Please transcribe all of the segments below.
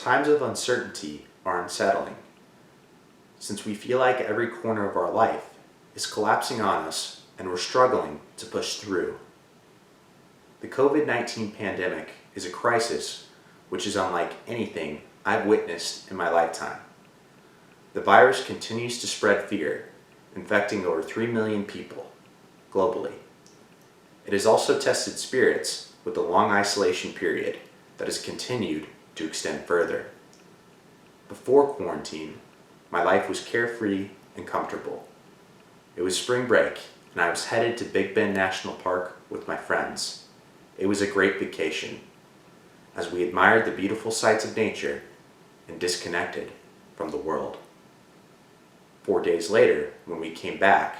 Times of uncertainty are unsettling, since we feel like every corner of our life is collapsing on us and we're struggling to push through. The COVID-19 pandemic is a crisis which is unlike anything I've witnessed in my lifetime. The virus continues to spread fear, infecting over 3 million people globally. It has also tested spirits with a long isolation period that has continued to extend further. Before quarantine, my life was carefree and comfortable. It was spring break, and I was headed to Big Bend National Park with my friends. It was a great vacation, as we admired the beautiful sights of nature and disconnected from the world. 4 days later, when we came back,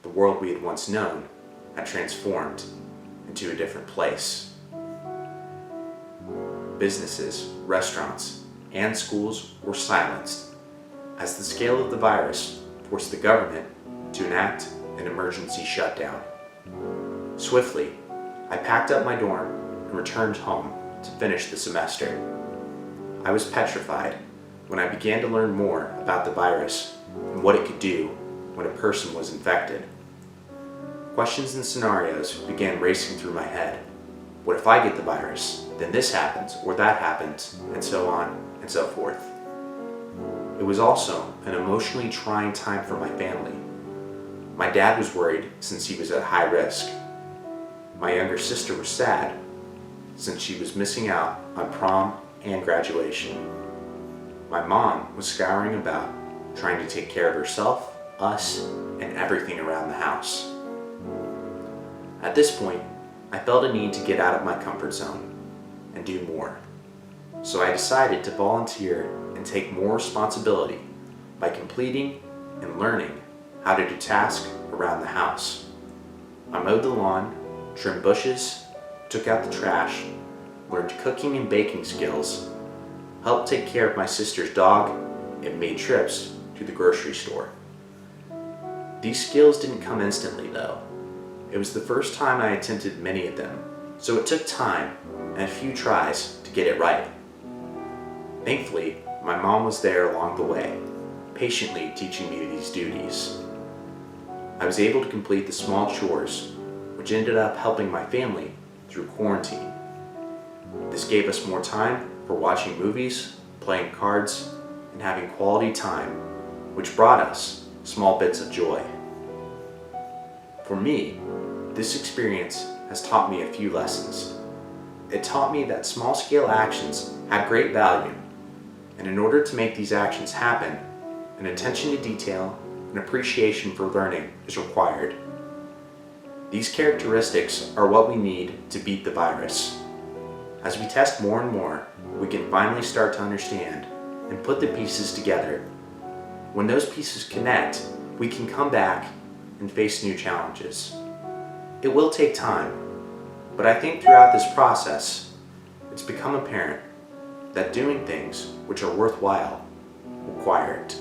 the world we had once known had transformed into a different place. Businesses, restaurants, and schools were silenced as the scale of the virus forced the government to enact an emergency shutdown. Swiftly, I packed up my dorm and returned home to finish the semester. I was petrified when I began to learn more about the virus and what it could do when a person was infected. Questions and scenarios began racing through my head. What if I get the virus? Then this happens, or that happens, and so on and so forth. It was also an emotionally trying time for my family. My dad was worried since he was at high risk. My younger sister was sad since she was missing out on prom and graduation. My mom was scouring about, trying to take care of herself, us, and everything around the house. At this point, I felt a need to get out of my comfort zone and do more. So I decided to volunteer and take more responsibility by completing and learning how to do tasks around the house. I mowed the lawn, trimmed bushes, took out the trash, learned cooking and baking skills, helped take care of my sister's dog, and made trips to the grocery store. These skills didn't come instantly though. It was the first time I attempted many of them, so it took time and a few tries to get it right. Thankfully, my mom was there along the way, patiently teaching me these duties. I was able to complete the small chores, which ended up helping my family through quarantine. This gave us more time for watching movies, playing cards, and having quality time, which brought us small bits of joy. For me, this experience has taught me a few lessons. It taught me that small-scale actions have great value, and in order to make these actions happen, an attention to detail and appreciation for learning is required. These characteristics are what we need to beat the virus. As we test more and more, we can finally start to understand and put the pieces together. When those pieces connect, we can come back and face new challenges. It will take time, but I think throughout this process, it's become apparent that doing things which are worthwhile require it.